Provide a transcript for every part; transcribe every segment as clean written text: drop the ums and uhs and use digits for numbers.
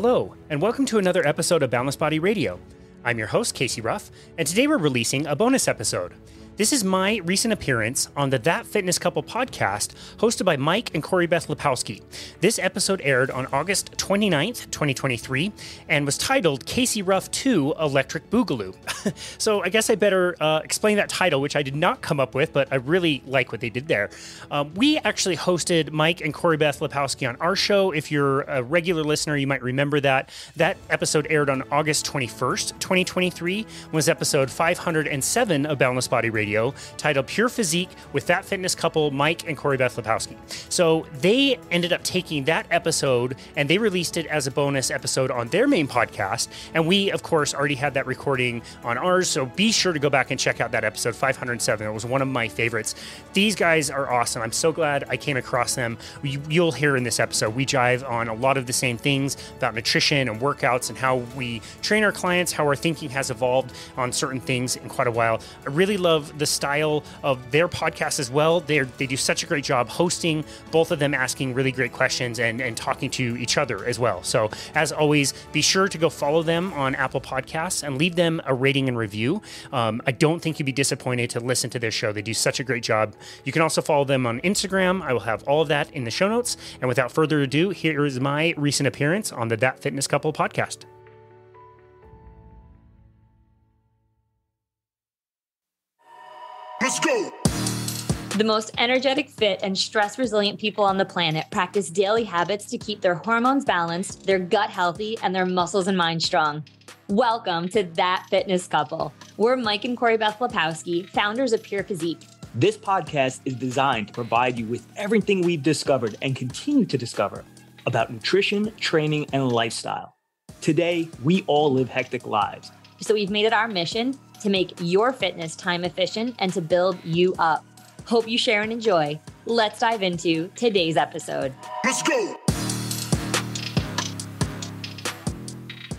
Hello, and welcome to another episode of Boundless Body Radio. I'm your host, Casey Ruff, and today we're releasing a bonus episode. This is my recent appearance on the That Fitness Couple podcast, hosted by Mike and Corey Beth Lepowski. This episode aired on August 29th, 2023, and was titled Casey Ruff 2 Electric Boogaloo. So I guess I better explain that title, which I did not come up with, but I really like what they did there. We actually hosted Mike and Corey Beth Lepowski on our show. If you're a regular listener, you might remember that. That episode aired on August 21st, 2023, was episode 507 of Boundless Body Radio, titled Pure Physique with That Fitness Couple, Mike and Corey Beth Lepowski. So they ended up taking that episode and they released it as a bonus episode on their main podcast. And we, of course, already had that recording on ours. So be sure to go back and check out that episode 507. It was one of my favorites. These guys are awesome. I'm so glad I came across them. You'll hear in this episode, we jive on a lot of the same things about nutrition and workouts and how we train our clients, how our thinking has evolved on certain things in quite a while. I really love the style of their podcast as well. They do such a great job hosting, both of them asking really great questions and talking to each other as well. So as always, be sure to go follow them on Apple Podcasts and leave them a rating and review. I don't think you'd be disappointed to listen to their show. They do such a great job. You can also follow them on Instagram. I will have all of that in the show notes. And without further ado, here is my recent appearance on the That Fitness Couple podcast. Let's go. The most energetic, fit, and stress-resilient people on the planet practice daily habits to keep their hormones balanced, their gut healthy, and their muscles and mind strong. Welcome to That Fitness Couple. We're Mike and Corey Beth Lepowski, founders of Pure Physique. This podcast is designed to provide you with everything we've discovered and continue to discover about nutrition, training, and lifestyle. Today, we all live hectic lives. So we've made it our mission to make your fitness time efficient and to build you up. Hope you share and enjoy. Let's dive into today's episode. Let's go.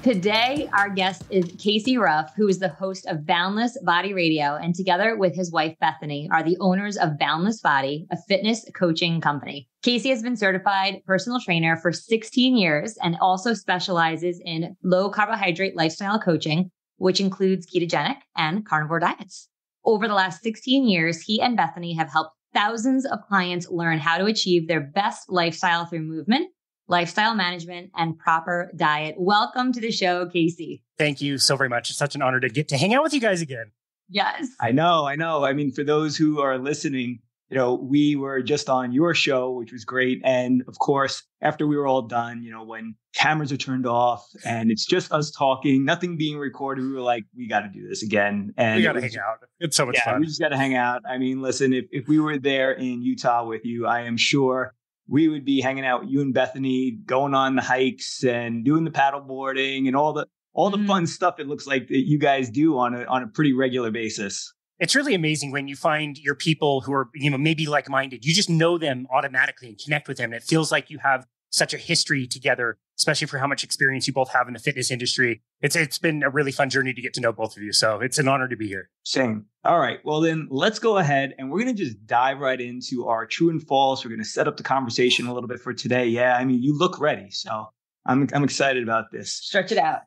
Today, our guest is Casey Ruff, who is the host of Boundless Body Radio, and together with his wife, Bethany, are the owners of Boundless Body, a fitness coaching company. Casey has been certified personal trainer for 16 years and also specializes in low carbohydrate lifestyle coaching, which includes ketogenic and carnivore diets. Over the last 16 years, he and Bethany have helped thousands of clients learn how to achieve their best lifestyle through movement, lifestyle management, and proper diet. Welcome to the show, Casey. Thank you so very much. It's such an honor to get to hang out with you guys again. Yes. I know. I mean, for those who are listening, we were just on your show, which was great. And of course, after we were all done, when cameras are turned off and it's just us talking, nothing being recorded, we were like, we got to do this again. And we got to hang out. It's so much fun. We just got to hang out. I mean, listen, if we were there in Utah with you, I am sure we would be hanging out with you and Bethany, going on the hikes and doing the paddle boarding and all the fun stuff it looks like that you guys do on a pretty regular basis. It's really amazing when you find your people who are, maybe like-minded. You just know them automatically and connect with them. And it feels like you have such a history together, especially for how much experience you both have in the fitness industry. It's been a really fun journey to get to know both of you. So it's an honor to be here. Same. All right. Well, then let's go ahead and we're going to just dive right into our true and false. We're going to set up the conversation a little bit for today. Yeah. I mean, you look ready. So I'm excited about this. Stretch it out.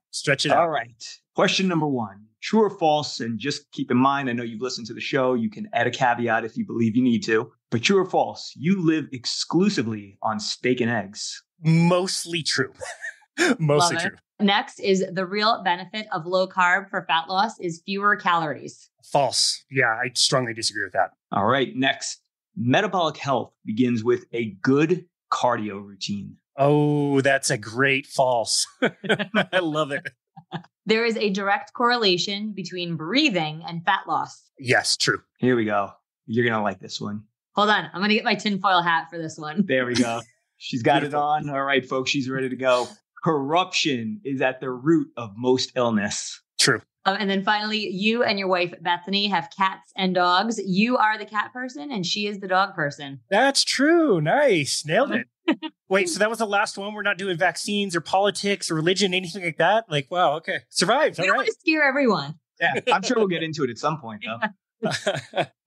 All right. Question number 1. True or false? And just keep in mind, I know you've listened to the show. You can add a caveat if you believe you need to. But true or false? You live exclusively on steak and eggs. Mostly true. Mostly true. Next is the real benefit of low carb for fat loss is fewer calories. False. Yeah, I strongly disagree with that. All right. Next, metabolic health begins with a good cardio routine. Oh, that's a great false. I love it. There is a direct correlation between breathing and fat loss. Yes, true. Here we go. You're going to like this one. Hold on. I'm going to get my tinfoil hat for this one. There we go. She's got it on. All right, folks, she's ready to go. Corruption is at the root of most illness. True. And then finally, you and your wife, Bethany, have cats and dogs. You are the cat person and she is the dog person. That's true. Nice. Nailed it. Wait, so that was the last one? We're not doing vaccines or politics or religion, anything like that? Like, wow, okay. Survived. We All don't right. want to scare everyone. Yeah, I'm sure we'll get into it at some point, though.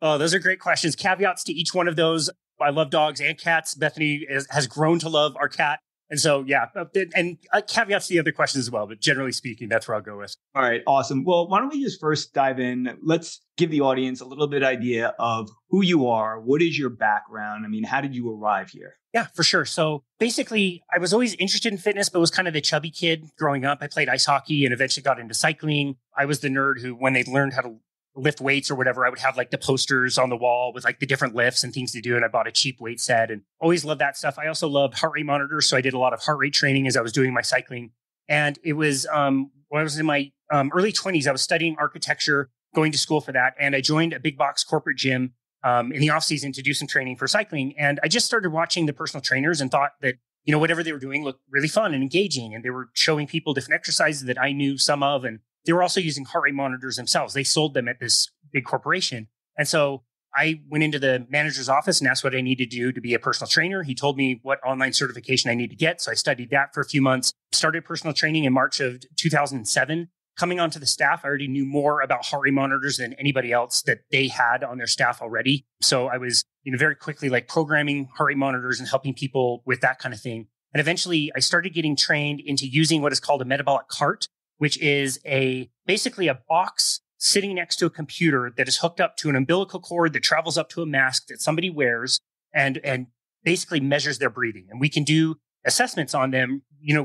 Oh, those are great questions. Caveats to each one of those. I love dogs and cats. Bethany has grown to love our cat. And so, yeah, and caveats to the other questions as well. But generally speaking, that's where I'll go with. All right, awesome. Well, why don't we just first dive in? Let's give the audience a little bit idea of who you are. What is your background? I mean, how did you arrive here? Yeah, for sure. So basically, I was always interested in fitness, but was kind of the chubby kid growing up. I played ice hockey and eventually got into cycling. I was the nerd who, when they learned how to lift weights or whatever, I would have like the posters on the wall with like the different lifts and things to do. And I bought a cheap weight set and always loved that stuff. I also loved heart rate monitors. So I did a lot of heart rate training as I was doing my cycling. And it was when I was in my early 20s, I was studying architecture, going to school for that. And I joined a big box corporate gym in the off season to do some training for cycling. And I just started watching the personal trainers and thought that, you know, whatever they were doing looked really fun and engaging. And they were showing people different exercises that I knew some of. And they were also using heart rate monitors themselves. They sold them at this big corporation. And so I went into the manager's office and asked what I needed to do to be a personal trainer. He told me what online certification I need to get. So I studied that for a few months, started personal training in March of 2007. Coming onto the staff, I already knew more about heart rate monitors than anybody else that they had on their staff already. So I was, very quickly like programming heart rate monitors and helping people with that kind of thing. And eventually I started getting trained into using what is called a metabolic cart, which is basically a box sitting next to a computer that is hooked up to an umbilical cord that travels up to a mask that somebody wears and basically measures their breathing. And we can do assessments on them.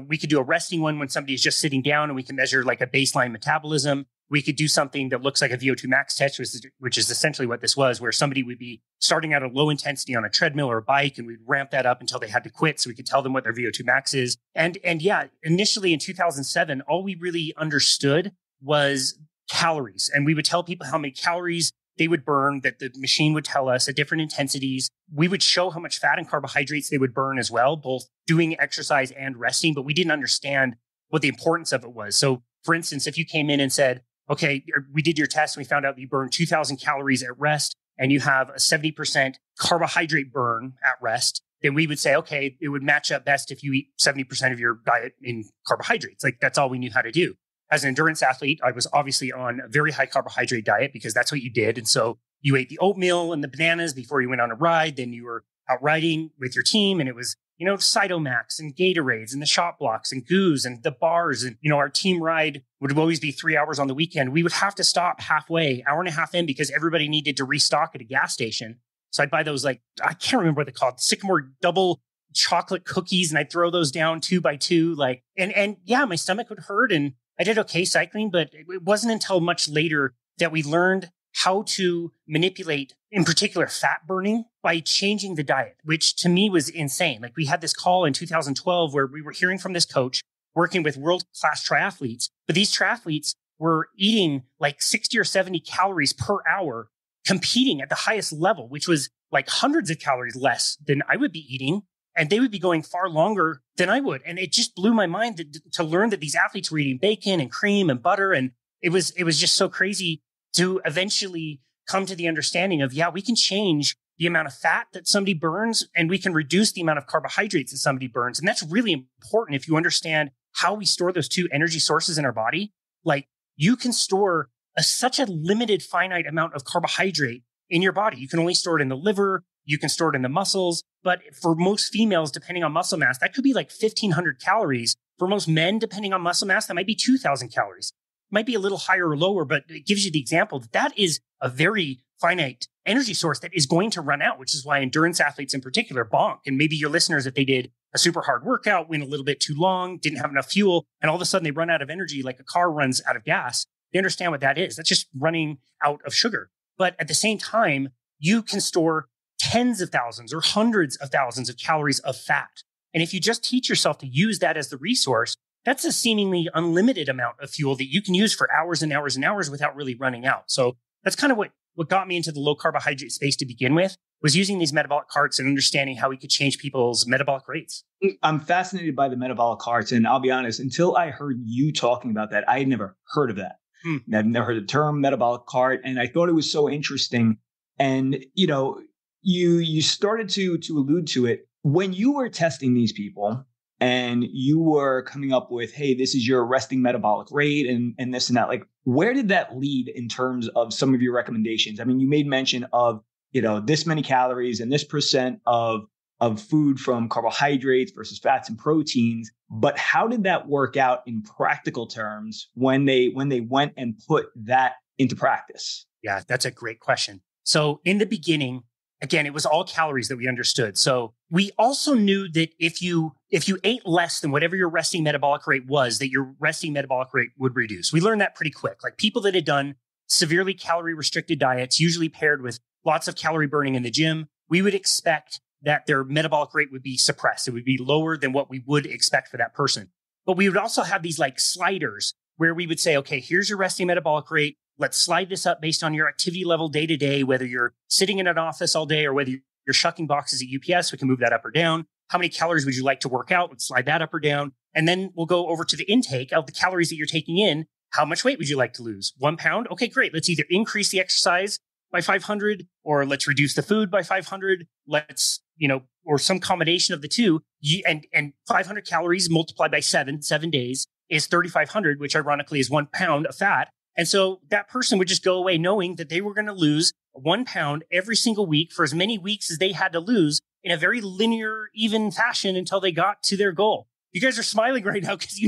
We could do a resting one when somebody is just sitting down and we can measure like a baseline metabolism. We could do something that looks like a VO2 max test, which is essentially what this was, where somebody would be starting out at low intensity on a treadmill or a bike, and we'd ramp that up until they had to quit. So we could tell them what their VO2 max is. And yeah, initially in 2007, all we really understood was calories. And we would tell people how many calories they would burn, that the machine would tell us at different intensities. We would show how much fat and carbohydrates they would burn as well, both doing exercise and resting, but we didn't understand what the importance of it was. So for instance, if you came in and said, okay, we did your test and we found out that you burn 2,000 calories at rest and you have a 70% carbohydrate burn at rest, then we would say, okay, it would match up best if you eat 70% of your diet in carbohydrates. Like that's all we knew how to do. As an endurance athlete, I was obviously on a very high carbohydrate diet because that's what you did. And so you ate the oatmeal and the bananas before you went on a ride. Then you were out riding with your team and it was, Cytomax and Gatorades and the shot blocks and goos and the bars. And, our team ride would always be 3 hours on the weekend. We would have to stop halfway, hour and a half in because everybody needed to restock at a gas station. So I'd buy those I can't remember what they're called, Sycamore double chocolate cookies. And I'd throw those down 2 by 2, and yeah, my stomach would hurt. And I did okay cycling, but it wasn't until much later that we learned how to manipulate, in particular, fat burning by changing the diet, which to me was insane. Like we had this call in 2012 where we were hearing from this coach working with world-class triathletes, but these triathletes were eating like 60 or 70 calories per hour, competing at the highest level, which was like hundreds of calories less than I would be eating. And they would be going far longer than I would. And it just blew my mind to learn that these athletes were eating bacon and cream and butter. And it was just so crazy to eventually come to the understanding of, yeah, we can change the amount of fat that somebody burns and we can reduce the amount of carbohydrates that somebody burns. And that's really important if you understand how we store those two energy sources in our body. Like you can store such a limited finite amount of carbohydrate in your body. You can only store it in the liver. You can store it in the muscles. But for most females, depending on muscle mass, that could be like 1,500 calories. For most men, depending on muscle mass, that might be 2,000 calories. It might be a little higher or lower, but it gives you the example that is a very finite energy source that is going to run out, which is why endurance athletes in particular bonk. And maybe your listeners, if they did a super hard workout, went a little bit too long, didn't have enough fuel, and all of a sudden they run out of energy like a car runs out of gas. They understand what that is. That's just running out of sugar. But at the same time, you can store tens of thousands or hundreds of thousands of calories of fat. And if you just teach yourself to use that as the resource, that's a seemingly unlimited amount of fuel that you can use for hours and hours and hours without really running out. So that's kind of what got me into the low carbohydrate space to begin with, was using these metabolic carts and understanding how we could change people's metabolic rates. I'm fascinated by the metabolic carts. And I'll be honest, until I heard you talking about that, I had never heard of that. I've never heard the term metabolic cart. And I thought it was so interesting. And, you started to allude to it when you were testing these people and you were coming up with, hey, this is your resting metabolic rate and this and that. Like, where did that lead in terms of some of your recommendations? I mean, you made mention of, this many calories and this percent of of food from carbohydrates versus fats and proteins. But how did that work out in practical terms when they went and put that into practice? Yeah, that's a great question. So in the beginning, again, it was all calories that we understood. So we also knew that if you ate less than whatever your resting metabolic rate was, that your resting metabolic rate would reduce. We learned that pretty quick. Like people that had done severely calorie restricted diets, usually paired with lots of calorie burning in the gym, we would expect that their metabolic rate would be suppressed. It would be lower than what we would expect for that person. But we would also have these like sliders where we would say, okay, here's your resting metabolic rate. Let's slide this up based on your activity level day to day, whether you're sitting in an office all day or whether you're shucking boxes at UPS, we can move that up or down. How many calories would you like to work out? Let's slide that up or down. And then we'll go over to the intake of the calories that you're taking in. How much weight would you like to lose? 1 pound? Okay, great. Let's either increase the exercise by 500 or let's reduce the food by 500. Let's, or some combination of the two. And 500 calories multiplied by 7 days is 3,500, which ironically is 1 pound of fat. And so that person would just go away knowing that they were going to lose 1 pound every single week for as many weeks as they had to lose in a very linear, even fashion until they got to their goal. You guys are smiling right now because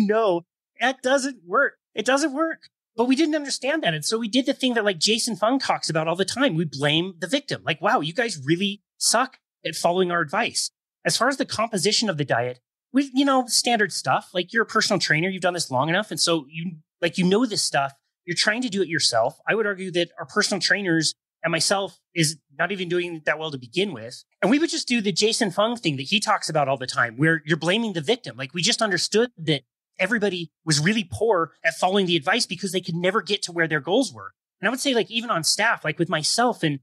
that doesn't work. It doesn't work. But we didn't understand that. And so we did the thing that like Jason Fung talks about all the time. We blame the victim. Like, wow, you guys really suck at following our advice. As far as the composition of the diet, we, standard stuff. Like you're a personal trainer. You've done this long enough. And so you know this stuff. You're trying to do it yourself. I would argue that our personal trainers and myself is not even doing that well to begin with. And we would just do the Jason Fung thing that he talks about all the time, where you're blaming the victim. Like we just understood that everybody was really poor at following the advice because they could never get to where their goals were. And I would say like even on staff, like with myself and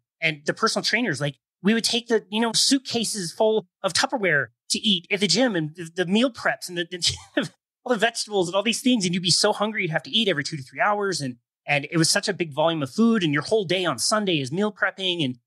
the personal trainers, like we would take the, suitcases full of Tupperware to eat at the gym and the meal preps and the all the vegetables and all these things. And you'd be so hungry, you'd have to eat every 2 to 3 hours. And it was such a big volume of food. And your whole day on Sunday is meal prepping. And,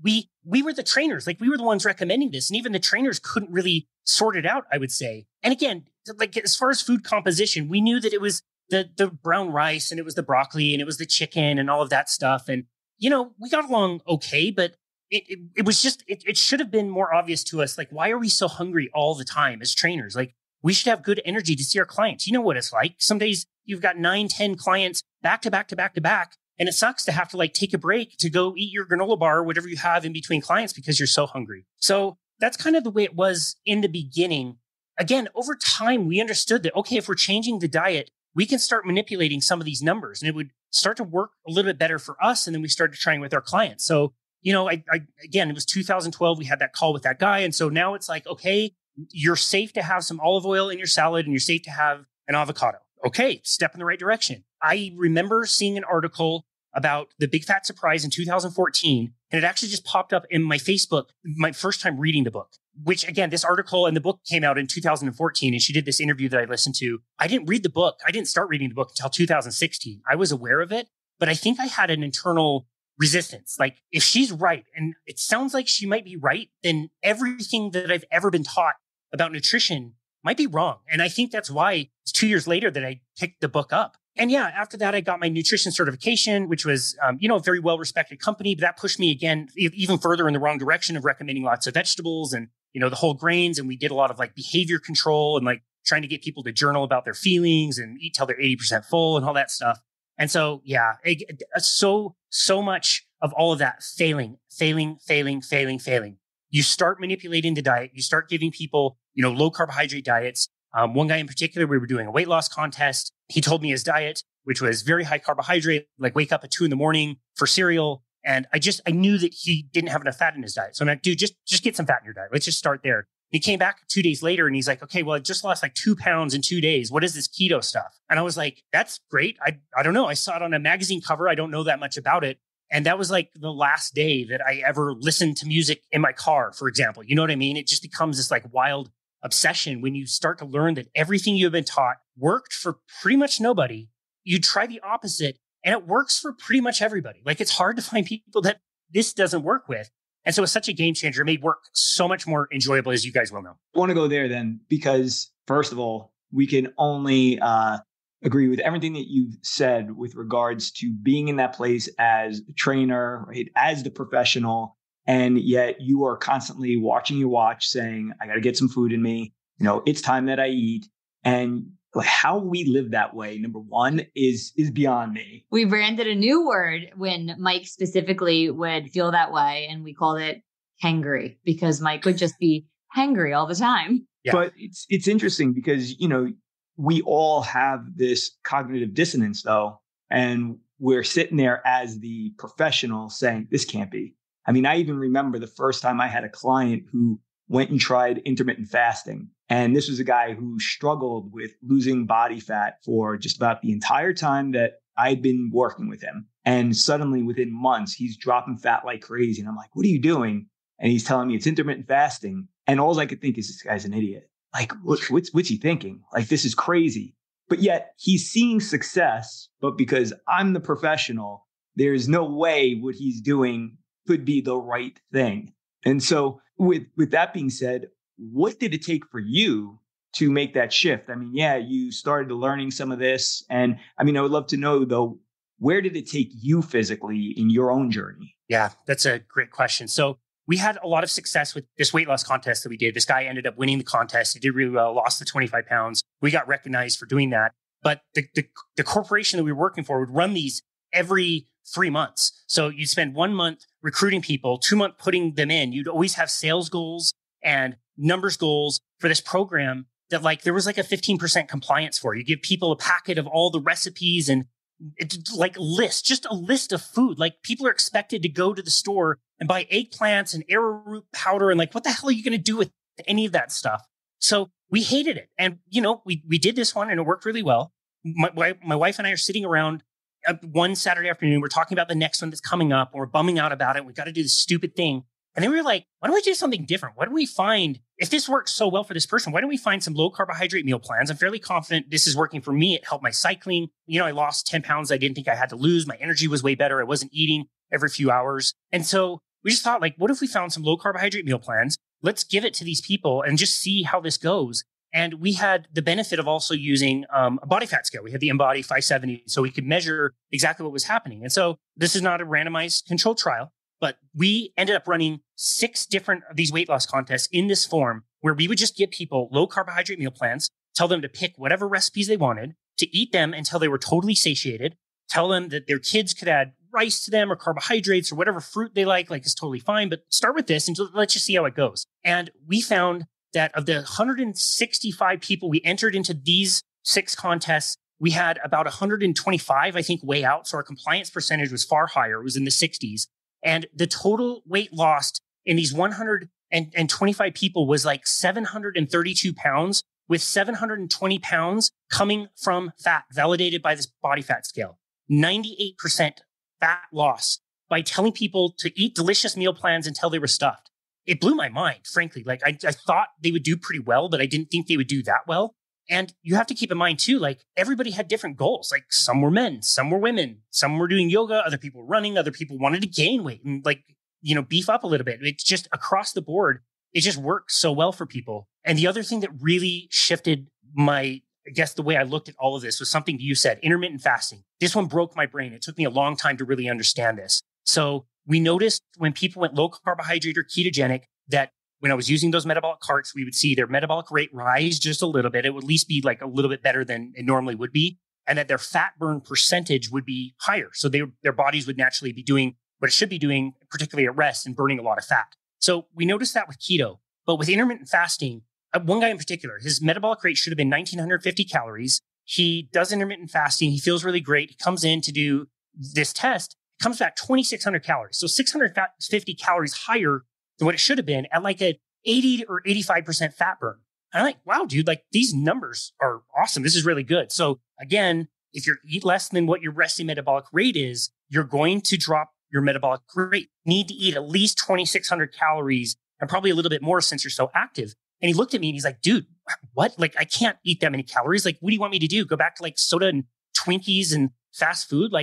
we were the trainers, like we were the ones recommending this. And even the trainers couldn't really sort it out, I would say. And again, like as far as food composition, we knew that it was the brown rice and it was the broccoli and it was the chicken and all of that stuff. And, we got along okay, but it was just, it should have been more obvious to us. Like, why are we so hungry all the time as trainers? Like, we should have good energy to see our clients. You know what it's like. Some days you've got 9, 10 clients back to back to back to back. And it sucks to have to like take a break to go eat your granola bar or whatever you have in between clients because you're so hungry. So that's kind of the way it was in the beginning. Again, over time, we understood that, okay, if we're changing the diet, we can start manipulating some of these numbers and it would start to work a little bit better for us. And then we started trying with our clients. So, again, it was 2012. We had that call with that guy. And so now it's like, okay, you're safe to have some olive oil in your salad and you're safe to have an avocado. Okay, step in the right direction. I remember seeing an article about the big fat surprise in 2014, and it actually just popped up in my Facebook, my first time reading the book, which again, this article and the book came out in 2014, and she did this interview that I listened to. I didn't read the book. I didn't start reading the book until 2016. I was aware of it, but I think I had an internal resistance. Like if she's right, and it sounds like she might be right, then everything that I've ever been taught about nutrition might be wrong. And I think that's why it's 2 years later that I picked the book up. And yeah, after that, I got my nutrition certification, which was, a very well-respected company, but that pushed me again, even further in the wrong direction of recommending lots of vegetables and, the whole grains. And we did a lot of like behavior control and like trying to get people to journal about their feelings and eat till they're 80% full and all that stuff. And so, yeah, so much of all of that failing. You start manipulating the diet. You start giving people, low carbohydrate diets. One guy in particular, we were doing a weight loss contest. He told me his diet, which was very high carbohydrate, like wake up at 2 a.m. for cereal. And I knew that he didn't have enough fat in his diet. So I'm like, dude, just get some fat in your diet. Let's just start there. He came back 2 days later and he's like, okay, well, I just lost like 2 pounds in 2 days. What is this keto stuff? And I was like, that's great. I don't know. I saw it on a magazine cover. I don't know that much about it. And that was like the last day that I ever listened to music in my car, for example. You know what I mean? It just becomes this like wild obsession when you start to learn that everything you've been taught worked for pretty much nobody. You try the opposite and it works for pretty much everybody. Like it's hard to find people that this doesn't work with. And so it's such a game changer. It made work so much more enjoyable, as you guys will know. I want to go there then, because first of all, we can only agree with everything that you've said with regards to being in that place as a trainer, right? As the professional, And yet you are constantly watching your watch saying, I got to get some food in me. It's time that I eat. And how we live that way, number one, is beyond me. We branded a new word when Mike specifically would feel that way. And we called it hangry, because Mike would just be hangry all the time. Yeah. But it's interesting because, we all have this cognitive dissonance though. And we're sitting there as the professional saying, this can't be. I mean, I even remember the first time I had a client who went and tried intermittent fasting. And this was a guy who struggled with losing body fat for just about the entire time that I'd been working with him. And suddenly within months, he's dropping fat like crazy. And I'm like, what are you doing? And he's telling me it's intermittent fasting. And all I could think is, this guy's an idiot. Like, what's he thinking? Like, this is crazy. But yet he's seeing success. But because I'm the professional, there's no way what he's doing could be the right thing. And so with that being said, what did it take for you to make that shift? I mean, yeah, you started learning some of this. And I mean, I would love to know, though, where did it take you physically in your own journey? Yeah, that's a great question. So we had a lot of success with this weight loss contest that we did. This guy ended up winning the contest. He did really well, lost the 25 pounds. We got recognized for doing that. But the corporation that we were working for would run these every 3 months. So you'd spend 1 month recruiting people, 2 months putting them in. You'd always have sales goals and numbers goals for this program that there was a 15% compliance for. You give people a packet of all the recipes and just a list of food. People are expected to go to the store and buy eggplants and arrowroot powder. And what the hell are you going to do with any of that stuff? So we hated it. And, we did this one and it worked really well. My wife and I are sitting around one Saturday afternoon. We're talking about the next one that's coming up. And we're bumming out about it. We've got to do this stupid thing. And then we were like, why don't we do something different? Why don't we find, if this works so well for this person, why don't we find some low carbohydrate meal plans? I'm fairly confident this is working for me. It helped my cycling. I lost 10 pounds I didn't think I had to lose. My energy was way better. I wasn't eating every few hours. And so we just thought, what if we found some low carbohydrate meal plans? Let's give it to these people and just see how this goes. And we had the benefit of also using a body fat scale. We had the Embody 570, so we could measure exactly what was happening. And so this is not a randomized controlled trial, but we ended up running 6 different of these weight loss contests in this form where we would just give people low carbohydrate meal plans, tell them to pick whatever recipes they wanted, to eat them until they were totally satiated, tell them that their kids could add rice to them or carbohydrates or whatever fruit they like is totally fine, but start with this and let's just see how it goes. And we found that of the 165 people we entered into these 6 contests, we had about 125, I think, weigh out. So our compliance percentage was far higher. It was in the 60s. And the total weight lost in these 125 people was 732 pounds, with 720 pounds coming from fat, validated by this body fat scale. 98% fat loss by telling people to eat delicious meal plans until they were stuffed. It blew my mind, frankly. I thought they would do pretty well, but I didn't think they would do that well. And you have to keep in mind too, everybody had different goals. Some were men, some were women, some were doing yoga, other people were running, other people wanted to gain weight and beef up a little bit. It's just across the board. It just worked so well for people. And the other thing that really shifted the way I looked at all of this was something you said, intermittent fasting. This one broke my brain. It took me a long time to really understand this. So we noticed when people went low carbohydrate or ketogenic that when I was using those metabolic carts, we would see their metabolic rate rise just a little bit. It would at least be a little bit better than it normally would be. And that their fat burn percentage would be higher. So their bodies would naturally be doing what it should be doing, particularly at rest and burning a lot of fat. So we noticed that with keto. But with intermittent fasting, one guy in particular, his metabolic rate should have been 1,950 calories. He does intermittent fasting. He feels really great. He comes in to do this test. It comes back 2,600 calories. So 650 calories higher than what it should have been at a 80 or 85% fat burn. And I'm like, wow, dude, these numbers are awesome. This is really good. So again, if you eat less than what your resting metabolic rate is, you're going to drop your metabolic rate. You need to eat at least 2,600 calories and probably a little bit more since you're so active. And he looked at me and he's like, dude, what? I can't eat that many calories. What do you want me to do? Go back to soda and Twinkies and fast food?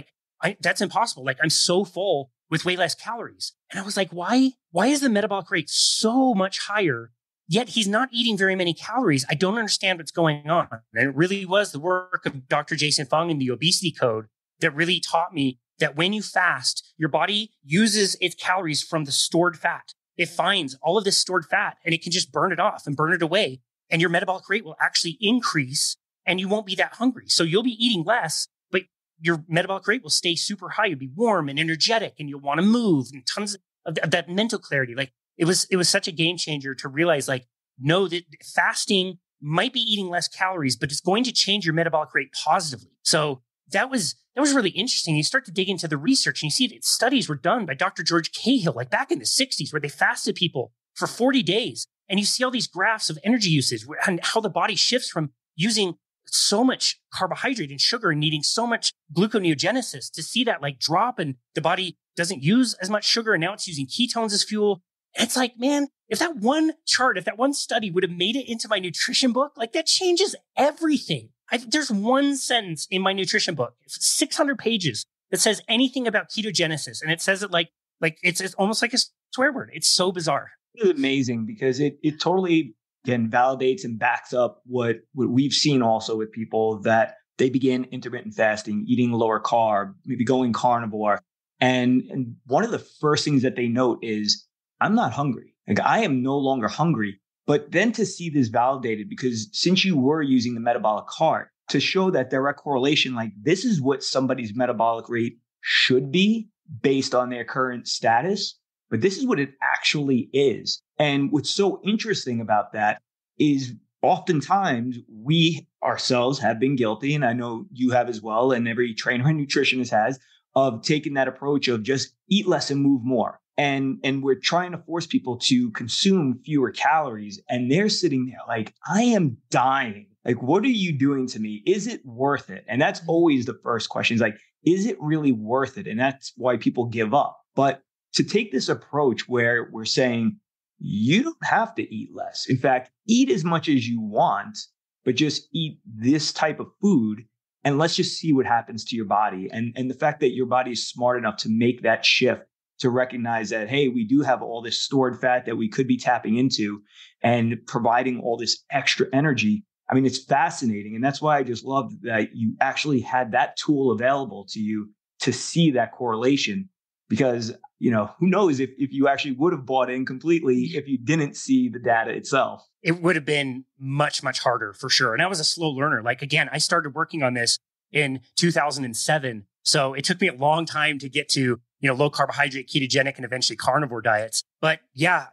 That's impossible. I'm so full with way less calories. And I was like, why is the metabolic rate so much higher? Yet he's not eating very many calories. I don't understand what's going on. And it really was the work of Dr. Jason Fung and the obesity code that really taught me that when you fast, your body uses its calories from the stored fat. It finds all of this stored fat and it can just burn it off and burn it away. And your metabolic rate will actually increase and you won't be that hungry. So you'll be eating less, but your metabolic rate will stay super high. You'll be warm and energetic and you'll want to move and tons of that mental clarity. Like it was such a game changer to realize like, no, that fasting might be eating less calories, but it's going to change your metabolic rate positively. So that was really interesting. You start to dig into the research and you see that studies were done by Dr. George Cahill, like back in the 60s, where they fasted people for 40 days. And you see all these graphs of energy usage and how the body shifts from using so much carbohydrate and sugar and needing so much gluconeogenesis to see that like drop and the body doesn't use as much sugar and now it's using ketones as fuel. And it's like, man, if that one chart, if that one study would have made it into my nutrition book, like that changes everything. There's one sentence in my nutrition book, 600 pages, that says anything about ketogenesis. And it says it like it's almost like a swear word. It's so bizarre. It's amazing because it totally, again, validates and backs up what we've seen also with people that they begin intermittent fasting, eating lower carb, maybe going carnivore. And one of the first things that they note is, I'm not hungry. Like I am no longer hungry. But then to see this validated, because since you were using the metabolic cart to show that direct correlation, like this is what somebody's metabolic rate should be based on their current status, but this is what it actually is. And what's so interesting about that is oftentimes we ourselves have been guilty, and I know you have as well, and every trainer and nutritionist has, of taking that approach of just eat less and move more. And we're trying to force people to consume fewer calories. And they're sitting there like, I am dying. Like, what are you doing to me? Is it worth it? And that's always the first question is like, is it really worth it? And that's why people give up. But to take this approach where we're saying, you don't have to eat less. In fact, eat as much as you want, but just eat this type of food. And let's just see what happens to your body. And the fact that your body is smart enough to make that shift, to recognize that, hey, we do have all this stored fat that we could be tapping into and providing all this extra energy. I mean, it's fascinating. And that's why I just love that you actually had that tool available to you to see that correlation, because, you know, who knows if you actually would have bought in completely if you didn't see the data itself. It would have been much, much harder for sure. And I was a slow learner. Like, again, I started working on this in 2007. So it took me a long time to get to, low carbohydrate, ketogenic, and eventually carnivore diets. But yeah,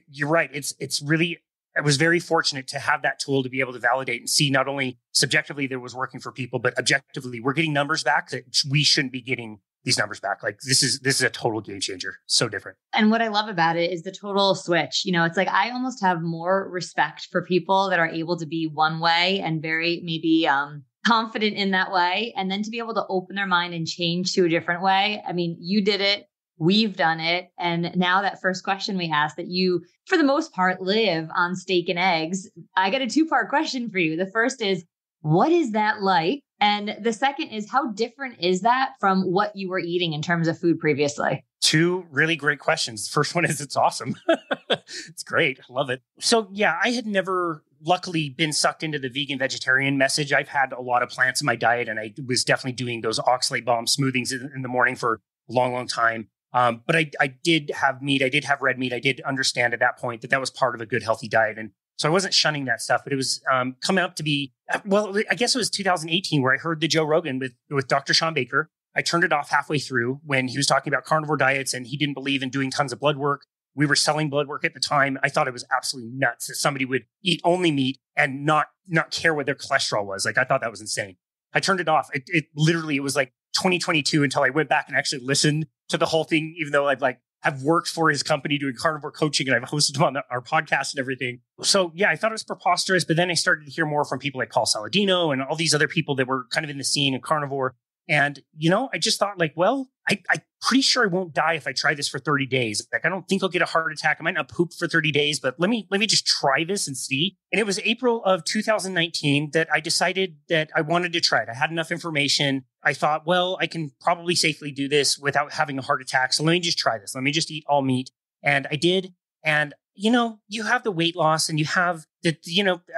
you're right. I was very fortunate to have that tool to be able to validate and see not only subjectively that it was working for people, but objectively we're getting numbers back that we shouldn't be getting these numbers back. Like this is a total game changer. So different. And what I love about it is the total switch. It's like I almost have more respect for people that are able to be one way and very maybe confident in that way. And then to be able to open their mind and change to a different way. I mean, you did it. We've done it. And now that first question we asked that you, for the most part, live on steak and eggs. I got a 2-part question for you. The first is, what is that like? And the second is, how different is that from what you were eating in terms of food previously? 2 really great questions. The first one is, it's awesome. It's great. I love it. So yeah, I had never luckily been sucked into the vegan vegetarian message. I've had a lot of plants in my diet, and I was definitely doing those oxalate bomb smoothings in the morning for a long, long time. But I did have meat. I did have red meat. I did understand at that point that was part of a good, healthy diet. And so I wasn't shunning that stuff, but it was coming up to be, well, I guess it was 2018 where I heard the Joe Rogan with Dr. Sean Baker. I turned it off halfway through when he was talking about carnivore diets and he didn't believe in doing tons of blood work. We were selling blood work at the time. I thought it was absolutely nuts that somebody would eat only meat and not care what their cholesterol was. Like, I thought that was insane. I turned it off. It literally, it was like 2022 until I went back and actually listened to the whole thing, even though I've worked for his company doing carnivore coaching and I've hosted him on our podcast and everything. So yeah, I thought it was preposterous, but then I started to hear more from people like Paul Saladino and all these other people that were kind of in the scene of carnivore. And, I just thought I'm pretty sure I won't die if I try this for 30 days. Like, I don't think I'll get a heart attack. I might not poop for 30 days, but let me just try this and see. And it was April of 2019 that I decided that I wanted to try it. I had enough information. I thought, well, I can probably safely do this without having a heart attack. So let me just try this. Let me just eat all meat. And I did. And you have the weight loss and you have the,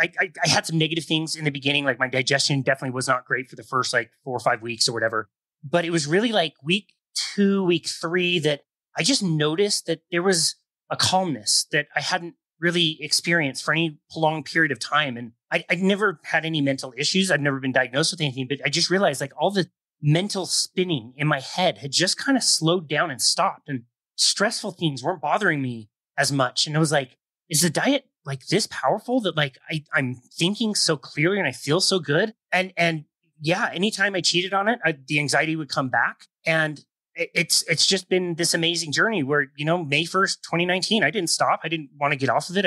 I had some negative things in the beginning, like my digestion definitely was not great for the first 4 or 5 weeks or whatever. But it was really like week 2, week 3 that I just noticed that there was a calmness that I hadn't really experienced for any prolonged period of time. And I'd never had any mental issues. I'd never been diagnosed with anything, but I just realized like all the mental spinning in my head had just kind of slowed down and stopped, and stressful things weren't bothering me as much. And I was like, is the diet like this powerful that like I'm thinking so clearly and I feel so good? And yeah, anytime I cheated on it, the anxiety would come back. And it's just been this amazing journey where, May 1st, 2019, I didn't stop. I didn't want to get off of it.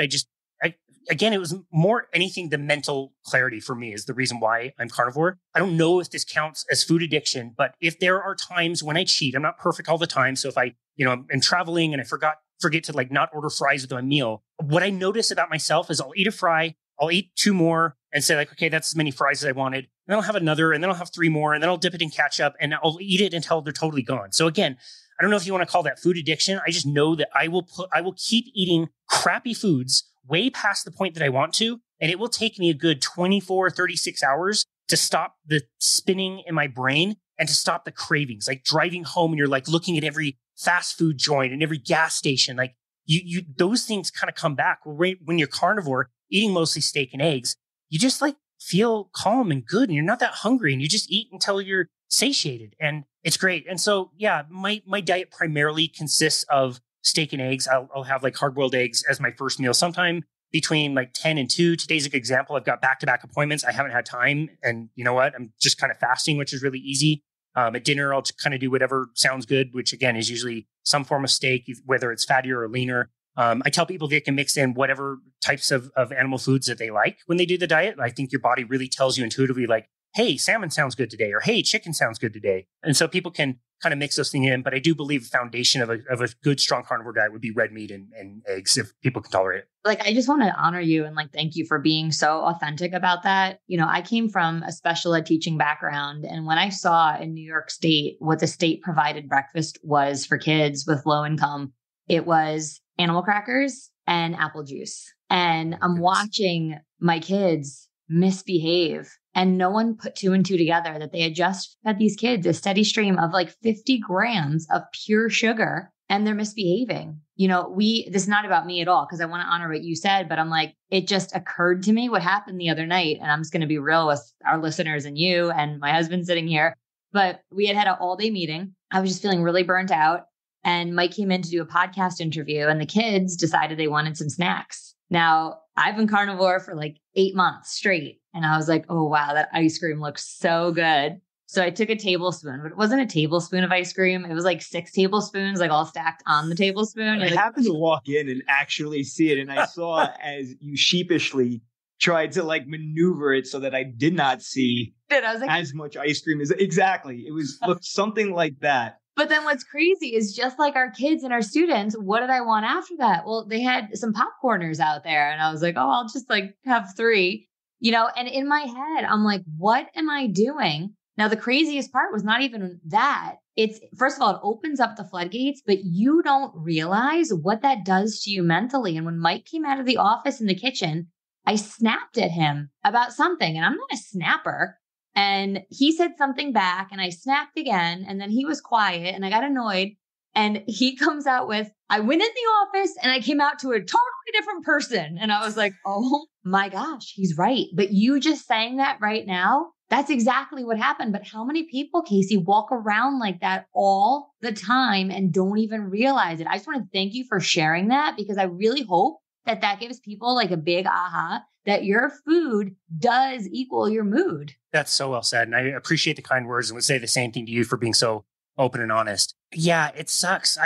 Again, it was more anything the mental clarity for me is the reason why I'm carnivore. I don't know if this counts as food addiction, but if there are times when I cheat, I'm not perfect all the time. So if I, am traveling and I forget to like not order fries with my meal, what I notice about myself is I'll eat a fry, I'll eat 2 more and say like, okay, that's as many fries as I wanted. And then I'll have another, and then I'll have 3 more, and then I'll dip it in ketchup and I'll eat it until they're totally gone. So again, I don't know if you want to call that food addiction. I just know that I will keep eating crappy foods way past the point that I want to. And it will take me a good 24, 36 hours to stop the spinning in my brain and to stop the cravings, like driving home and you're like looking at every fast food joint and every gas station. Like you those things kind of come back. When you're carnivore, eating mostly steak and eggs, you just like feel calm and good and you're not that hungry and you just eat until you're satiated. And it's great. And so, yeah, my diet primarily consists of steak and eggs. I'll have like hard-boiled eggs as my first meal sometime between like 10 and 2. Today's a good example. I've got back-to-back appointments. I haven't had time. And you know what? I'm just kind of fasting, which is really easy. At dinner, I'll just kind of do whatever sounds good, which again is usually some form of steak, whether it's fattier or leaner. I tell people they can mix in whatever types of animal foods that they like when they do the diet. I think your body really tells you intuitively like, hey, salmon sounds good today, or hey, chicken sounds good today. And so people can kind of mix those things in. But I do believe the foundation of a good, strong carnivore diet would be red meat and eggs if people can tolerate it. Like, I just want to honor you and like, thank you for being so authentic about that. I came from a special ed teaching background. And when I saw in New York State what the state provided breakfast was for kids with low income, it was animal crackers and apple juice. And I'm watching my kids misbehave. And no one put 2 and 2 together that they had just fed these kids a steady stream of like 50 grams of pure sugar and they're misbehaving. This is not about me at all because I want to honor what you said, but I'm like, it just occurred to me what happened the other night. And I'm just going to be real with our listeners and you and my husband sitting here. But we had an all-day meeting. I was just feeling really burnt out. And Mike came in to do a podcast interview and the kids decided they wanted some snacks. Now, I've been carnivore for like 8 months straight. And I was like, oh, wow, that ice cream looks so good. So I took a tablespoon, but it wasn't a tablespoon of ice cream. It was like 6 tablespoons, like all stacked on the tablespoon. I happened to walk in and actually see it. And I saw as you sheepishly tried to like maneuver it so that I did not see I was like, as much ice cream as exactly. It looked something like that. But then what's crazy is just like our kids and our students, what did I want after that? Well, they had some popcorners out there and I was like, oh, I'll just like have 3, and in my head, I'm like, what am I doing? Now, the craziest part was not even that. It's first of all, it opens up the floodgates, but you don't realize what that does to you mentally. And when Mike came out of the office in the kitchen, I snapped at him about something and I'm not a snapper. And he said something back and I snapped again. And then he was quiet and I got annoyed. And he comes out with, I went in the office and I came out to a totally different person. And I was like, oh my gosh, he's right. But you just saying that right now, that's exactly what happened. But how many people, Casey, walk around like that all the time and don't even realize it? I just want to thank you for sharing that because I really hope that gives people like a big aha that your food does equal your mood. That's so well said. And I appreciate the kind words and would say the same thing to you for being so open and honest. Yeah, it sucks.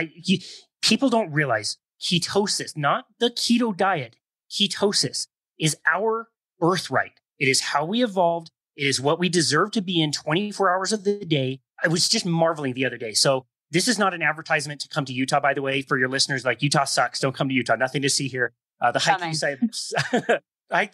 People don't realize ketosis, not the keto diet. Ketosis is our birthright. It is how we evolved. It is what we deserve to be in 24 hours of the day. I was just marveling the other day. So this is not an advertisement to come to Utah, by the way, for your listeners. Like, Utah sucks. Don't come to Utah. Nothing to see here. The hiking site.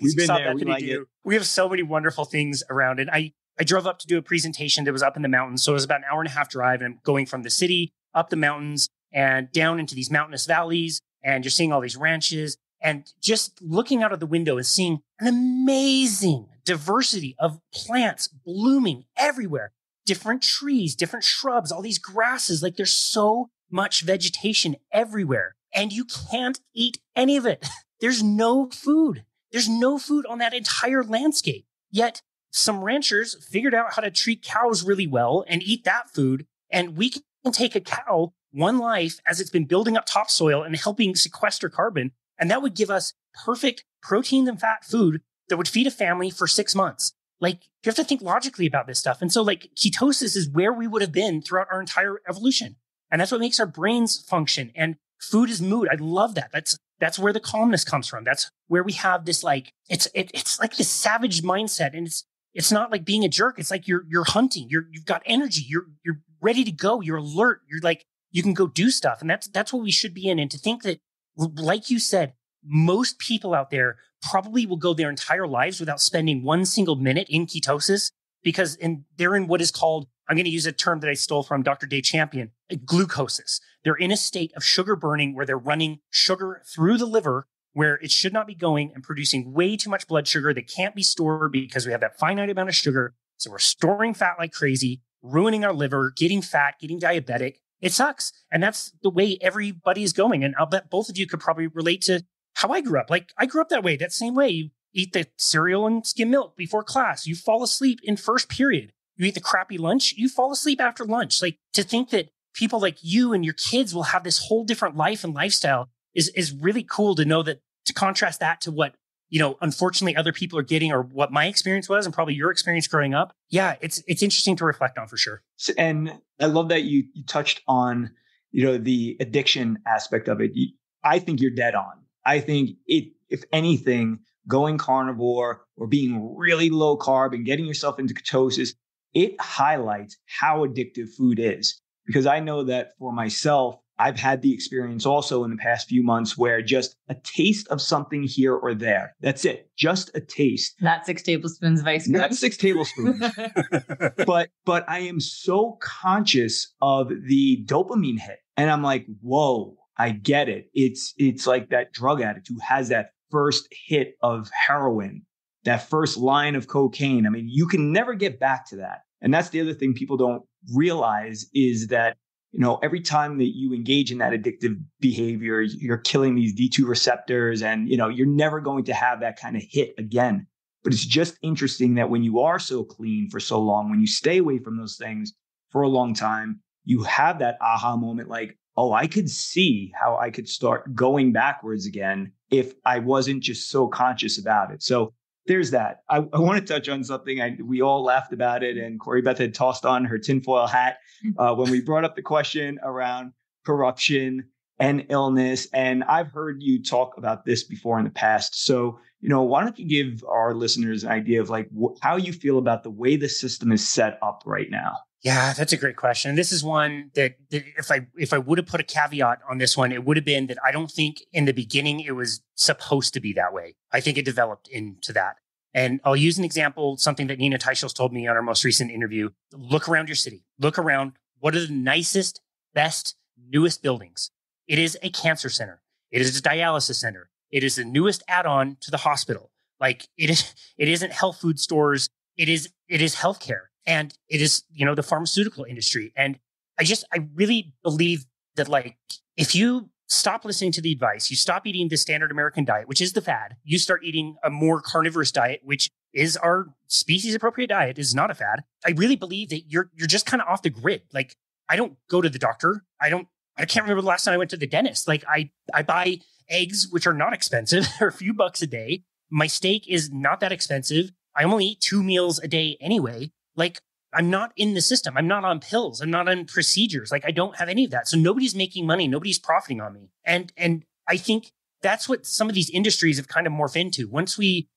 We've been there. We like it. We have so many wonderful things around it. I drove up to do a presentation that was up in the mountains. So it was about an hour and a half drive. And I'm going from the city up the mountains and down into these mountainous valleys. And you're seeing all these ranches and just looking out of the window and seeing an amazing diversity of plants blooming everywhere. different trees, different shrubs, all these grasses. Like there's so much vegetation everywhere and you can't eat any of it. There's no food. There's no food on that entire landscape. Yet some ranchers figured out how to treat cows really well and eat that food. And we can take a cow, one life, as it's been building up topsoil and helping sequester carbon. And that would give us perfect protein and fat food that would feed a family for 6 months. Like, you have to think logically about this stuff. And so, like, ketosis is where we would have been throughout our entire evolution. And that's what makes our brains function. And food is mood. I love that. That's where the calmness comes from. That's where we have this, like, it's like this savage mindset. And it's not like being a jerk. It's like you're hunting. You've got energy. You're ready to go. You're alert. You're like, you can go do stuff. And that's what we should be in. And to think that, like you said, most people out there probably will go their entire lives without spending one single minute in ketosis because they're in what is called, I'm going to use a term that I stole from Dr. Dave Champion, glucosis. They're in a state of sugar burning where they're running sugar through the liver where it should not be going and producing way too much blood sugar that can't be stored because we have that finite amount of sugar. So we're storing fat like crazy, ruining our liver, getting fat, getting diabetic. It sucks. And that's the way everybody is going. And I'll bet both of you could probably relate to how I grew up. Like, I grew up that way, that same way. You eat the cereal and skim milk before class. You fall asleep in first period. You eat the crappy lunch. You fall asleep after lunch. Like, to think that people like you and your kids will have this whole different life and lifestyle is really cool to know that, to contrast that to what, unfortunately other people are getting or what my experience was and probably your experience growing up. Yeah, it's interesting to reflect on for sure. And I love that you touched on, the addiction aspect of it. I think you're dead on. I think if anything, going carnivore or being really low carb and getting yourself into ketosis, it highlights how addictive food is. Because I know that for myself, I've had the experience also in the past few months where just a taste of something here or there, that's it, just a taste. Not 6 tablespoons of ice cream. Not 6 tablespoons. But I am so conscious of the dopamine hit. And I'm like, whoa, I get it. It's like that drug addict who has that first hit of heroin, that first line of cocaine. I mean, you can never get back to that. And that's the other thing people don't realize is that, every time that you engage in that addictive behavior, you're killing these D2 receptors and, you're never going to have that kind of hit again. But it's just interesting that when you are so clean for so long, when you stay away from those things for a long time, you have that aha moment like, oh, I could see how I could start going backwards again if I wasn't just so conscious about it. So there's that. I want to touch on something. We all laughed about it, and Corey Beth had tossed on her tinfoil hat when we brought up the question around corruption and illness. And I've heard you talk about this before in the past. So, why don't you give our listeners an idea of like how you feel about the way the system is set up right now? Yeah, that's a great question. This is one that if I would have put a caveat on this one, it would have been that I don't think in the beginning it was supposed to be that way. I think it developed into that. And I'll use an example, something that Nina Teichels told me on our most recent interview. Look around your city. Look around. What are the nicest, best, newest buildings? It is a cancer center. It is a dialysis center. It is the newest add-on to the hospital. Like it isn't health food stores. It is healthcare. And it is, the pharmaceutical industry. And I really believe that, like, if you stop listening to the advice, you stop eating the standard American diet, which is the fad, you start eating a more carnivorous diet, which is our species appropriate diet, is not a fad. I really believe that you're just kind of off the grid. Like, I don't go to the doctor. I can't remember the last time I went to the dentist. Like, I buy eggs, which are not expensive, or a few bucks a day. My steak is not that expensive. I only eat 2 meals a day anyway. Like, I'm not in the system. I'm not on pills. I'm not on procedures. Like, I don't have any of that. So nobody's making money. Nobody's profiting on me. And I think that's what some of these industries have kind of morphed into. Once we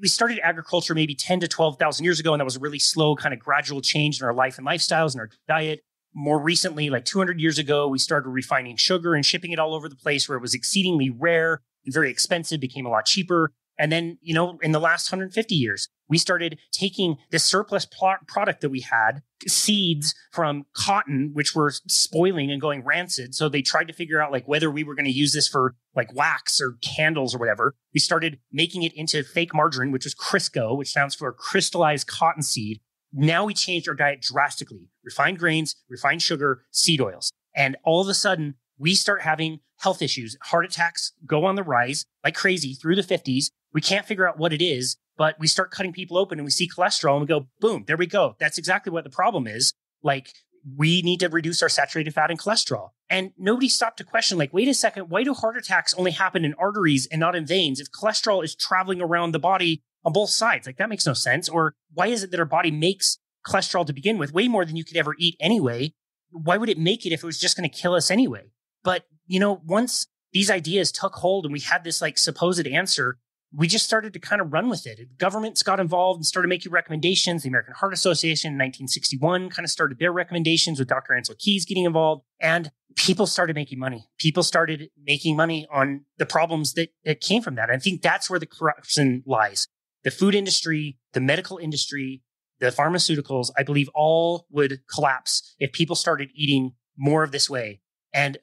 started agriculture maybe 10 to 12,000 years ago, and that was a really slow kind of gradual change in our life and lifestyles and our diet. More recently, like 200 years ago, we started refining sugar and shipping it all over the place where it was exceedingly rare and very expensive, became a lot cheaper. And then, in the last 150 years, we started taking the surplus product that we had, seeds from cotton, which were spoiling and going rancid. So they tried to figure out like whether we were going to use this for like wax or candles or whatever. We started making it into fake margarine, which was Crisco, which stands for crystallized cottonseed. Now we changed our diet drastically. Refined grains, refined sugar, seed oils. And all of a sudden, we start having health issues. Heart attacks go on the rise like crazy through the 50s. We can't figure out what it is, but we start cutting people open and we see cholesterol and we go, boom, there we go. That's exactly what the problem is. Like, we need to reduce our saturated fat and cholesterol. And nobody stopped to question, like, wait a second, why do heart attacks only happen in arteries and not in veins if cholesterol is traveling around the body on both sides? Like, that makes no sense. Or why is it that our body makes cholesterol to begin with, way more than you could ever eat anyway? Why would it make it if it was just going to kill us anyway? But, once these ideas took hold and we had this like supposed answer, we just started to kind of run with it. Governments got involved and started making recommendations. The American Heart Association in 1961 kind of started their recommendations with Dr. Ansel Keys getting involved. And people started making money. People started making money on the problems that came from that. I think that's where the corruption lies. The food industry, the medical industry, the pharmaceuticals, I believe all would collapse if people started eating more of this way. And,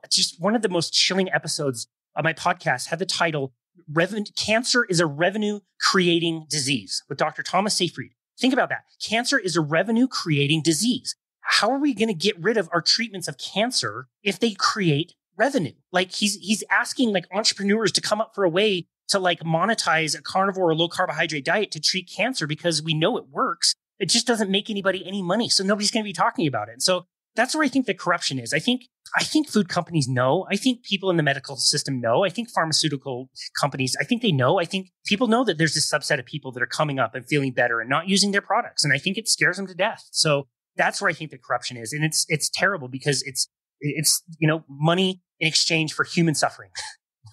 just one of the most chilling episodes of my podcast had the title, Cancer is a Revenue-Creating Disease, with Dr. Thomas Seyfried. Think about that. Cancer is a revenue-creating disease. How are we going to get rid of our treatments of cancer if they create revenue? Like, he's asking like entrepreneurs to come up for a way to like monetize a carnivore or low carbohydrate diet to treat cancer because we know it works. It just doesn't make anybody any money. So nobody's going to be talking about it. And so that's where I think the corruption is. I think food companies know. I think people in the medical system know. I think pharmaceutical companies, I think they know. I think people know that there's this subset of people that are coming up and feeling better and not using their products. And I think it scares them to death. So that's where I think the corruption is. And it's terrible because it's money in exchange for human suffering.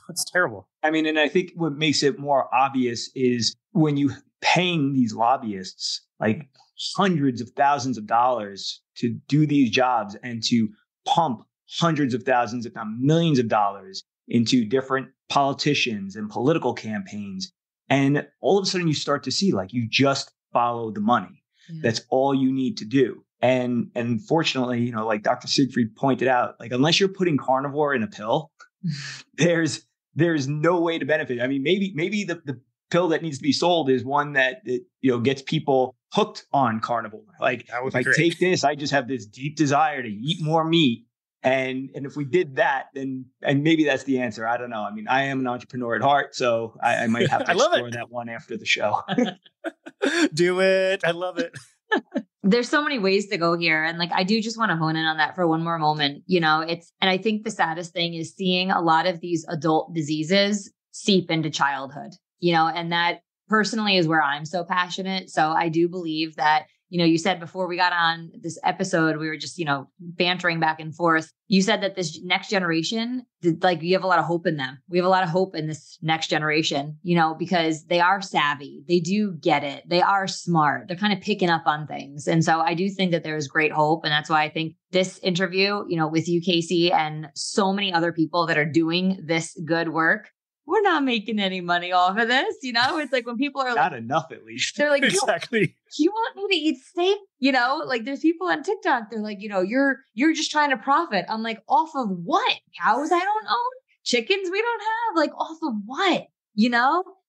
It's terrible. I mean, and I think what makes it more obvious is when you paying these lobbyists like hundreds of thousands of dollars to do these jobs and to pump hundreds of thousands, if not millions of dollars into different politicians and political campaigns. And all of a sudden you start to see like you just follow the money. Yeah. That's all you need to do. And fortunately, like Dr. Siegfried pointed out, like unless you're putting carnivore in a pill, there's no way to benefit. I mean, maybe the pill that needs to be sold is one that gets people hooked on carnivore. Like if I take this, I just have this deep desire to eat more meat. And if we did that, then and maybe that's the answer. I don't know. I mean, I am an entrepreneur at heart, so I might have to explore that one after the show. Do it. I love it. There's so many ways to go here. And like, I do just want to hone in on that for one more moment. And I think the saddest thing is seeing a lot of these adult diseases seep into childhood, and that personally is where I'm so passionate. So I do believe that, you said before we got on this episode, we were just, bantering back and forth. You said that this next generation, like you have a lot of hope in them. We have a lot of hope in this next generation, because they are savvy. They do get it. They are smart. They're kind of picking up on things. And so I do think that there is great hope. And that's why I think this interview, with you, Casey, and so many other people that are doing this good work, we're not making any money off of this. It's like when people are not enough, at least. They're like, exactly. You want me to eat steak? Like there's people on TikTok. They're like, you're just trying to profit. I'm like, off of what? Cows I don't own? Chickens we don't have? Like off of what?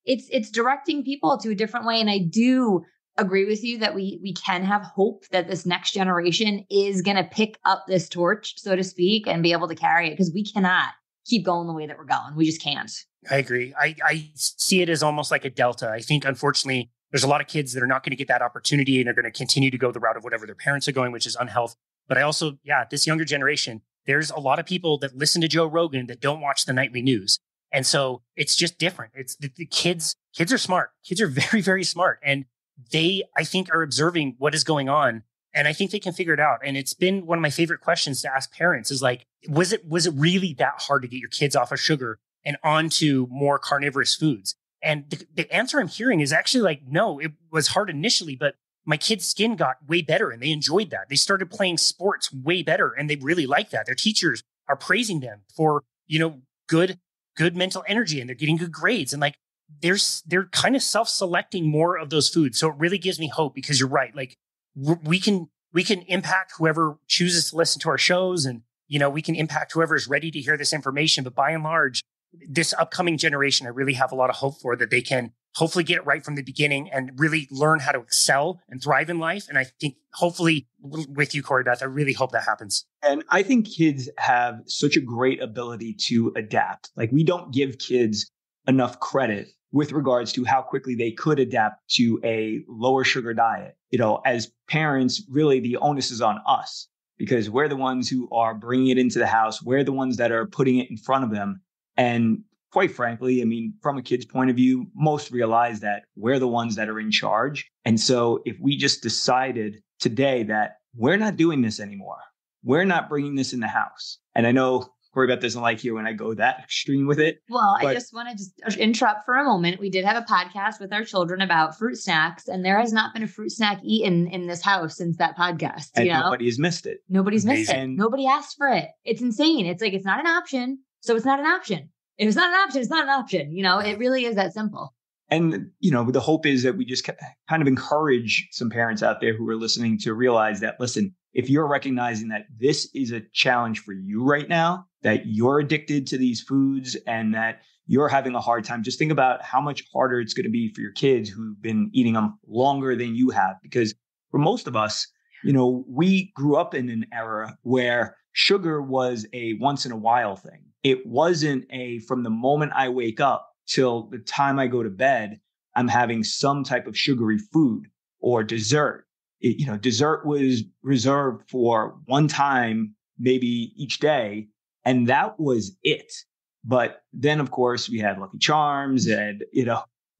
It's directing people to a different way. And I do agree with you that we can have hope that this next generation is going to pick up this torch, so to speak, and be able to carry it, because we cannot keep going the way that we're going. We just can't. I agree. I see it as almost like a delta. I think, unfortunately, there's a lot of kids that are not going to get that opportunity and they're going to continue to go the route of whatever their parents are going, which is unhealth. But I also, this younger generation, there's a lot of people that listen to Joe Rogan that don't watch the nightly news. And so it's just different. It's the kids are smart. Kids are very, very smart. And they, I think, are observing what is going on. And I think they can figure it out. And it's been one of my favorite questions to ask parents is like, was it really that hard to get your kids off of sugar and onto more carnivorous foods? And the answer I'm hearing is actually like, no, it was hard initially, but my kids' skin got way better and they enjoyed that. They started playing sports way better and they really like that. Their teachers are praising them for, good mental energy and they're getting good grades. And like, they're kind of self-selecting more of those foods. So it really gives me hope because you're right. Like we can impact whoever chooses to listen to our shows and, we can impact whoever is ready to hear this information. But by and large, this upcoming generation, I really have a lot of hope for that they can hopefully get it right from the beginning and really learn how to excel and thrive in life. And I think hopefully with you, Corey Beth, I really hope that happens. And I think kids have such a great ability to adapt. Like, we don't give kids enough credit with regards to how quickly they could adapt to a lower sugar diet. As parents, really the onus is on us because we're the ones who are bringing it into the house. We're the ones that are putting it in front of them. And quite frankly, I mean, from a kid's point of view, most realize that we're the ones that are in charge. And so if we just decided today that we're not doing this anymore, we're not bringing this in the house. And I know Corey Beth doesn't like here when I go that extreme with it. Well, I just want to just interrupt for a moment. We did have a podcast with our children about fruit snacks, and there has not been a fruit snack eaten in this house since that podcast. And nobody has missed it. Nobody's missed it. Nobody asked for it. It's insane. It's like, it's not an option. So it's not an option. If it's not an option, it's not an option. It really is that simple. And, the hope is that we just kind of encourage some parents out there who are listening to realize that, listen, if you're recognizing that this is a challenge for you right now, that you're addicted to these foods and that you're having a hard time, just think about how much harder it's going to be for your kids who've been eating them longer than you have. Because for most of us, we grew up in an era where sugar was a once in a while thing. It wasn't from the moment I wake up till the time I go to bed, I'm having some type of sugary food or dessert. Dessert was reserved for one time, maybe each day. And that was it. But then, of course, we had Lucky Charms and,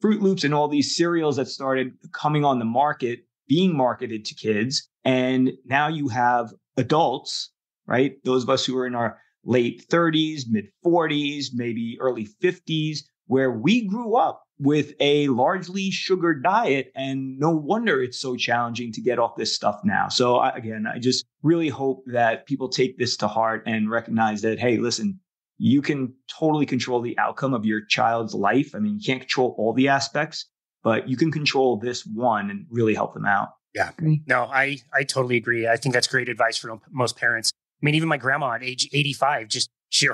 Fruit Loops and all these cereals that started coming on the market, being marketed to kids. And now you have adults, right? Those of us who are in our late 30s, mid 40s, maybe early 50s, where we grew up with a largely sugar diet. And no wonder it's so challenging to get off this stuff now. So I just really hope that people take this to heart and recognize that, hey, listen, you can totally control the outcome of your child's life. I mean, you can't control all the aspects, but you can control this one and really help them out. Yeah, no, I totally agree. I think that's great advice for most parents. I mean, even my grandma at age 85,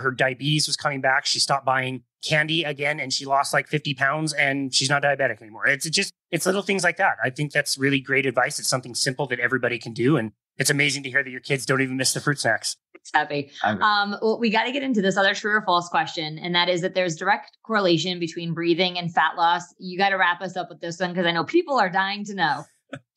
her diabetes was coming back. She stopped buying candy again and she lost like 50 pounds and she's not diabetic anymore. It's little things like that. I think that's really great advice. It's something simple that everybody can do. And it's amazing to hear that your kids don't even miss the fruit snacks. It's happy. Well, we got to get into this other true or false question. And that is that there's direct correlation between breathing and fat loss. You got to wrap us up with this one because I know people are dying to know.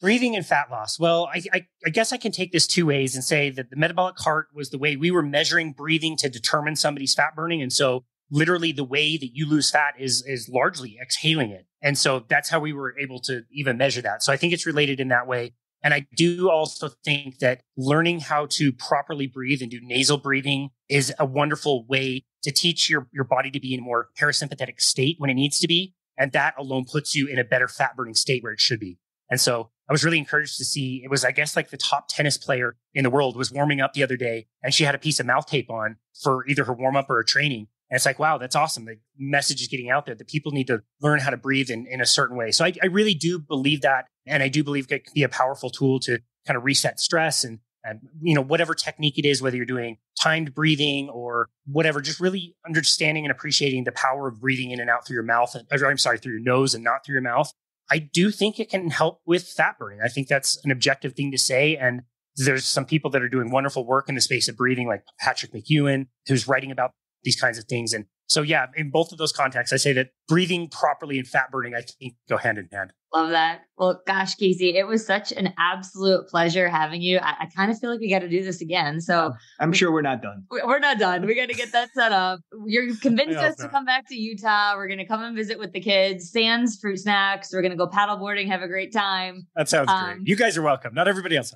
Breathing and fat loss. Well, I guess I can take this two ways and say that the metabolic cart was the way we were measuring breathing to determine somebody's fat burning. And so literally the way that you lose fat is largely exhaling it. And so that's how we were able to even measure that. So I think it's related in that way. And I do also think that learning how to properly breathe and do nasal breathing is a wonderful way to teach your body to be in a more parasympathetic state when it needs to be. And that alone puts you in a better fat burning state where it should be. And so I was really encouraged to see, it was, I guess, like the top tennis player in the world was warming up the other day and she had a piece of mouth tape on for either her warm up or her training. And it's like, wow, that's awesome. The message is getting out there that people need to learn how to breathe in a certain way. So I really do believe that. And I do believe it can be a powerful tool to kind of reset stress and whatever technique it is, whether you're doing timed breathing or whatever, just really understanding and appreciating the power of breathing in and out through your mouth, through your nose and not through your mouth. I do think it can help with fat burning. I think that's an objective thing to say. And there's some people that are doing wonderful work in the space of breathing, like Patrick McEwen, who's writing about these kinds of things. And so, yeah, in both of those contexts, I say that breathing properly and fat burning, I think, go hand in hand. Love that. Well, gosh, Casey, it was such an absolute pleasure having you. I kind of feel like we got to do this again. So I'm sure we're not done. We're not done. We got to get that set up. You're convinced us to come back to Utah. We're going to come and visit with the kids. Sans fruit snacks. We're going to go paddleboarding, have a great time. That sounds great. You guys are welcome. Not everybody else.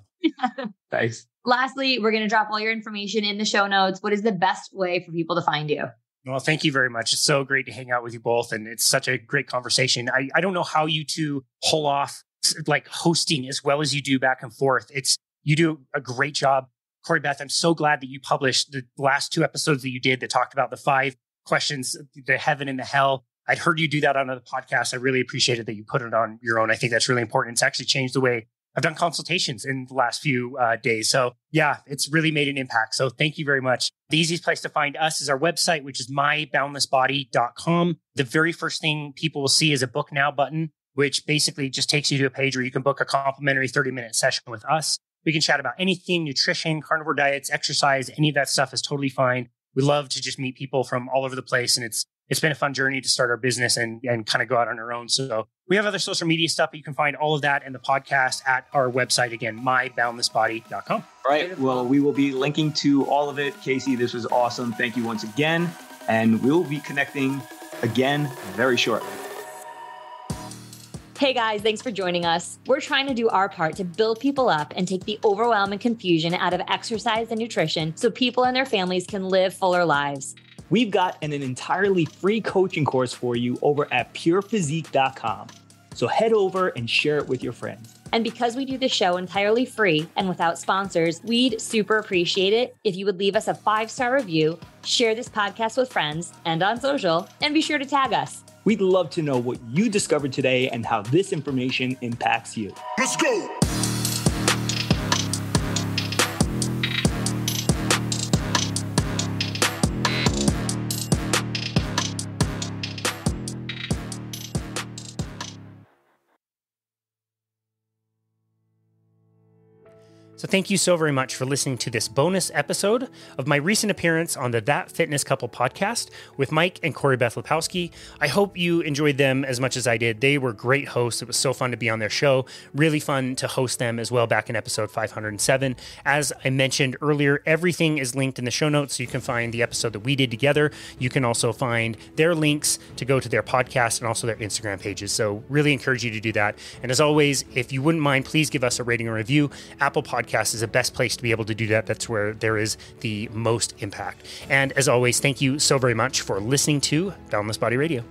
Thanks. Lastly, we're going to drop all your information in the show notes. What is the best way for people to find you? Well, thank you very much. It's so great to hang out with you both. And it's such a great conversation. I don't know how you two pull off like hosting as well as you do back and forth. You do a great job. Corey Beth, I'm so glad that you published the last 2 episodes that you did that talked about the 5 questions, the heaven and the hell. I'd heard you do that on another podcast. I really appreciated that you put it on your own. I think that's really important. It's actually changed the way I've done consultations in the last few days. So yeah, it's really made an impact. So thank you very much. The easiest place to find us is our website, which is myboundlessbody.com. The very first thing people will see is a book now button, which basically just takes you to a page where you can book a complimentary 30-minute session with us. We can chat about anything, nutrition, carnivore diets, exercise, any of that stuff is totally fine. We love to just meet people from all over the place. And it's been a fun journey to start our business and kind of go out on our own. So we have other social media stuff, but you can find all of that and the podcast at our website. Again, myboundlessbody.com. All right. Well, we will be linking to all of it. Casey, this was awesome. Thank you once again. And we'll be connecting again very shortly. Hey guys, thanks for joining us. We're trying to do our part to build people up and take the overwhelm and confusion out of exercise and nutrition so people and their families can live fuller lives. We've got an entirely free coaching course for you over at purephysique.com. So head over and share it with your friends. And because we do the show entirely free and without sponsors, we'd super appreciate it if you would leave us a 5-star review, share this podcast with friends and on social, and be sure to tag us. We'd love to know what you discovered today and how this information impacts you. Let's go! So thank you so very much for listening to this bonus episode of my recent appearance on the That Fitness Couple podcast with Mike and Corey Beth Lepowski. I hope you enjoyed them as much as I did. They were great hosts. It was so fun to be on their show. Really fun to host them as well back in episode 507. As I mentioned earlier, everything is linked in the show notes, so you can find the episode that we did together. You can also find their links to go to their podcast and also their Instagram pages. So really encourage you to do that. And as always, if you wouldn't mind, please give us a rating or review. Apple Podcasts is the best place to be able to do that. That's where there is the most impact. And as always, thank you so very much for listening to Boundless Body Radio.